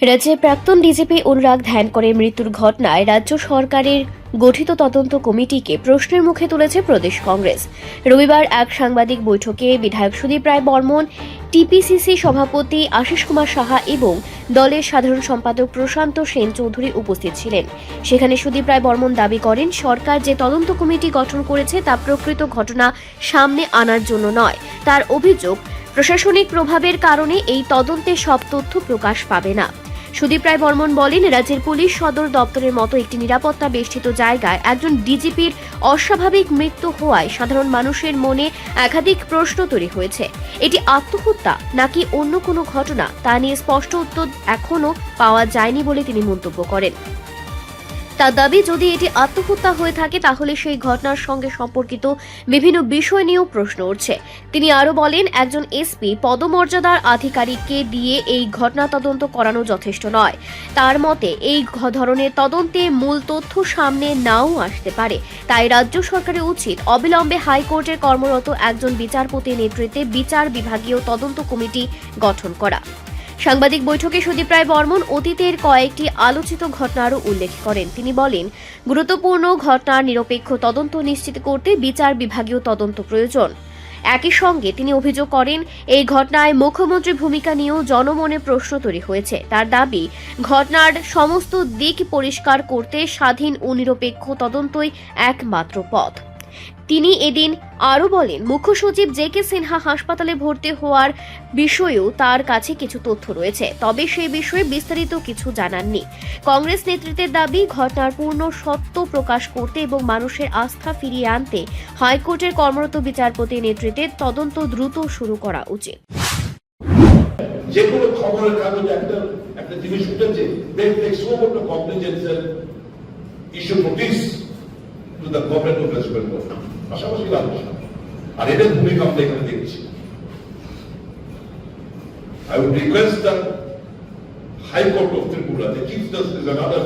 রাজ্যের প্রাক্তন ডিজিপি অনুরাগ ধ্যানকরের মৃত্যুর ঘটনায় রাজ্য সরকারের গঠিত তদন্ত কমিটিকে প্রশ্নের মুখে তুলেছে প্রদেশ কংগ্রেস। রবিবার এক সাংবাদিক বৈঠকে বিধায়ক সুদীপ রায় বর্মন, টিপিসিসি সভাপতি আশিস কুমার সাহা এবং দলের সাধারণ সম্পাদক প্রশান্ত সেন চৌধুরী উপস্থিত ছিলেন। সেখানে সুদীপ রায় বর্মন দাবি করেন, সরকার যে তদন্ত কমিটি গঠন করেছে তা প্রকৃত ঘটনা সামনে আনার জন্য নয়। তার অভিযোগ, প্রশাসনিক প্রভাবের কারণে এই তদন্তে সব তথ্য প্রকাশ পাবে না। সুদীপ রায় বর্মন বলেন, রাজ্যের পুলিশ সদর দপ্তরের মতো একটি নিরাপত্তা বেষ্টিত জায়গায় একজন ডিজিপির অস্বাভাবিক মৃত্যু হওয়ায় সাধারণ মানুষের মনে একাধিক প্রশ্ন তৈরি হয়েছে। এটি আত্মহত্যা নাকি অন্য কোনো ঘটনা তা নিয়ে স্পষ্ট উত্তর এখনো পাওয়া যায়নি বলে তিনি মন্তব্য করেন। তার দাবি, যদি এটি আত্মহত্যা হয়ে থাকে তাহলে সেই ঘটনার সঙ্গে সম্পর্কিত বিভিন্ন বিষয় নিয়েও প্রশ্ন উঠছে। তিনি আরও বলেন, একজন এসপি পদমর্যাদার আধিকারিককে দিয়ে এই ঘটনা তদন্ত করানো যথেষ্ট নয়। তার মতে এই ধরনের তদন্তে মূল তথ্য সামনে নাও আসতে পারে। তাই রাজ্য সরকারের উচিত অবিলম্বে হাইকোর্টের কর্মরত একজন বিচারপতির নেতৃত্বে বিচার বিভাগীয় তদন্ত কমিটি গঠন করা। সাংবাদিক বৈঠকে সুদীপ রায় বর্মন অতীতের কয়েকটি আলোচিত ঘটনারও উল্লেখ করেন। তিনি বলেন, গুরুত্বপূর্ণ ঘটনার নিরপেক্ষ তদন্ত নিশ্চিত করতে বিচার বিভাগীয় তদন্ত প্রয়োজন। একই সঙ্গে তিনি অভিযোগ করেন, এই ঘটনায় মুখ্যমন্ত্রীর ভূমিকা নিয়েও জনমনে প্রশ্ন তৈরি হয়েছে। তার দাবি, ঘটনার সমস্ত দিক পরিষ্কার করতে স্বাধীন ও নিরপেক্ষ তদন্তই একমাত্র পথ। তিনি এদিন আরও বলেন, মুখ্য সচিব জে.কে. সিনহা হাসপাতালে ভর্তি হওয়ার বিষয়েও তার কাছে কিছু তথ্য রয়েছে, তবে সেই বিষয়ে বিস্তারিত কিছু জানাননি। কংগ্রেস নেতৃত্বের দাবি, ঘটনার পূর্ণ সত্য প্রকাশ করতে এবং মানুষের আস্থা ফিরিয়ে আনতে হাইকোর্টের কর্মরত বিচারপতির নেতৃত্বে তদন্ত দ্রুত শুরু করা উচিত। যে কোনো খবরের কাগজে একটা জিনিস উঠেছে, issue notice to the government of West Bengal. পাশাপাশি আলোচনা আর এদের ভূমিকা আমরা এখানে দেখছি। I would request the High Court of Tripura, the Chief Justice and other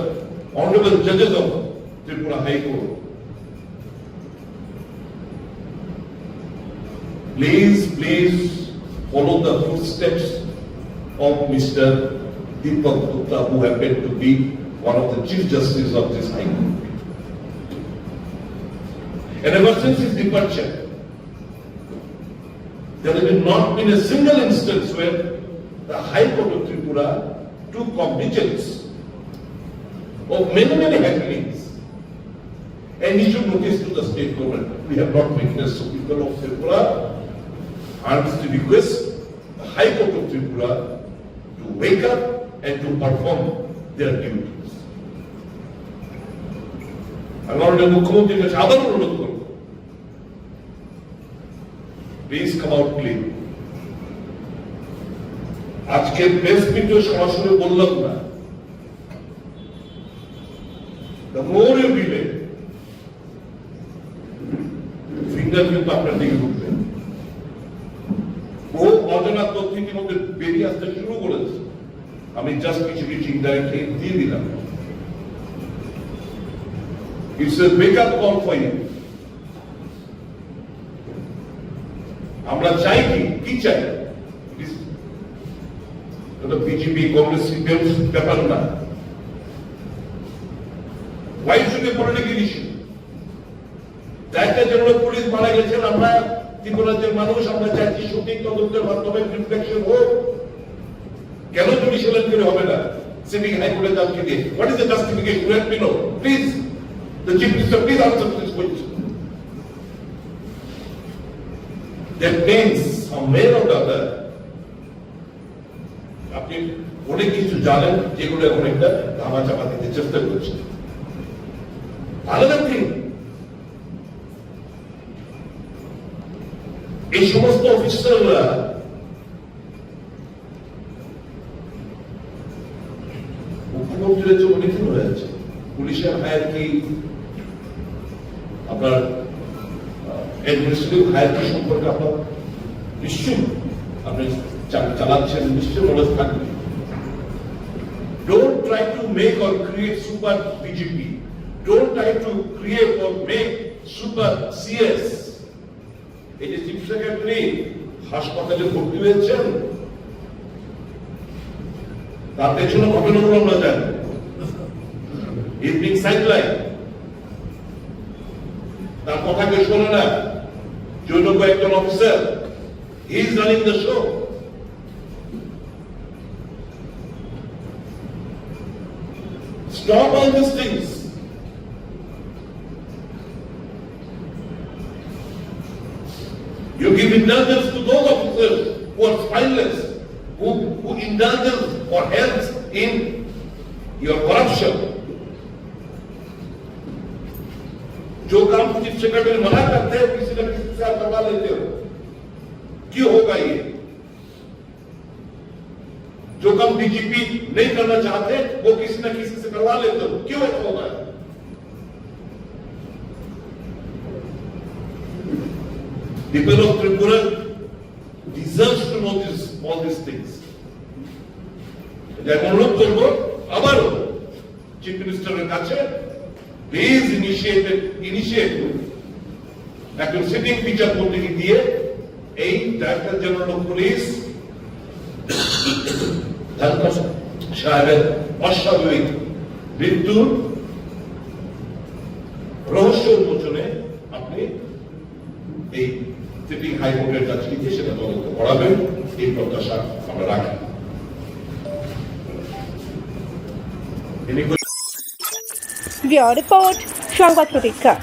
honorable judges of Tripura High Court, please follow the footsteps of Mr. Deepak Gupta, who happened to be one of the Chief Justices of this High Court. And ever since his departure, there has not been a single instance where the High Court of Tripura took cognizance of many happenings and issued notice to the state government. We have not witnessed. So people of Tripura earnestly request the High Court of Tripura to wake up and to perform their duties. I'm already মুখ্যমন্ত্রীর কাছে আবার অনুরোধ করব, please come out clean. আজকে press মিটে সরাসরি বললাম না, the more you delay, finger কিন্তু আপনার দিকে উঠবে। ও অজানা তথ্য ইতিমধ্যে বেরিয়ে আসতে শুরু করেছে, আমি জাস্ট কিছু ইনডাইরেক্টলি দিয়ে দিলাম। It's a wake-up call for you. আমরা চাই কি চাই? বিজেপি কংগ্রেস ব্যাপার না। Why should be political issue? Doctor general police মারা গেছেন, আমরা ত্রিপুরাজ্যের মানুষ, আমরা চাইছি সঠিক তদন্তের মাধ্যমে রিফ্লেকশন হোক। কেন জুডিশিয়াল এনকোয়ারি হবে না? সিটিং হাইকোর্টে যাচ্ছে দিয়ে। What is the justification? Let me know, please. The Chief Minister, please answer this question. That means, somewhere or the other, আপনি অনেক কিছু জানেন যেগুলো এখন একটা ধামা চাপা দিতে চেষ্টা করছেন। Another thing, এই সমস্ত অফিসাররা মুখ্যমন্ত্রীর যে অনেক রয়েছে, পুলিশের হায়ারকি, আপনার অ্যাডমিনিস্ট্রেটিভ হায়ারকি সম্পর্কে আপনার নিশ্চয়ই আপনি চালাচ্ছেন, নিশ্চয়ই নলেজ থাকবে। Don't try to make or create super BJP. Don't try to create or make super CS. এই যে চিফ সেক্রেটারি হাসপাতালে ভর্তি হয়েছেন, তার পেছনে ঘটনাগুলো আমরা জানি। ইজ বিং সাইডলাইন, তার কথা কেউ শোনে না। জৈনক একজন officer, he is running the show. Stop all these things. You give indulgence to those officers who are spineless, who indulgence or helps in your corruption. जो काम चीफ सेक्रेटरी मना करते हैं किसी न किसी से आप करवा लेते हो, क्यों होगा ये? जो काम डीजीपी नहीं करना चाहते वो किसी न किसी से करवा लेते हो, क्यों ऐसा होगा? People of Tripura deserves to know all these things. আমি অনুরোধ করবো আবারও চিফ মিনিস্টারের কাছে, প্লিজ ইনিশিয়েট একজন সিটিং বিচারপতিকে দিয়ে এই ডাইরেক্টর জেনারেল অফ পুলিশ সাহেবের অস্বাভাবিক মৃত্যুর রহস্য উন্মোচনে আপনি এই সিটিং হাইকোর্টের কাছে গিয়ে সেটা তদন্ত করাবেন, এই প্রত্যাশা আমরা রাখি। রিপোর্ট সংবাদ প্রতীক্ষা।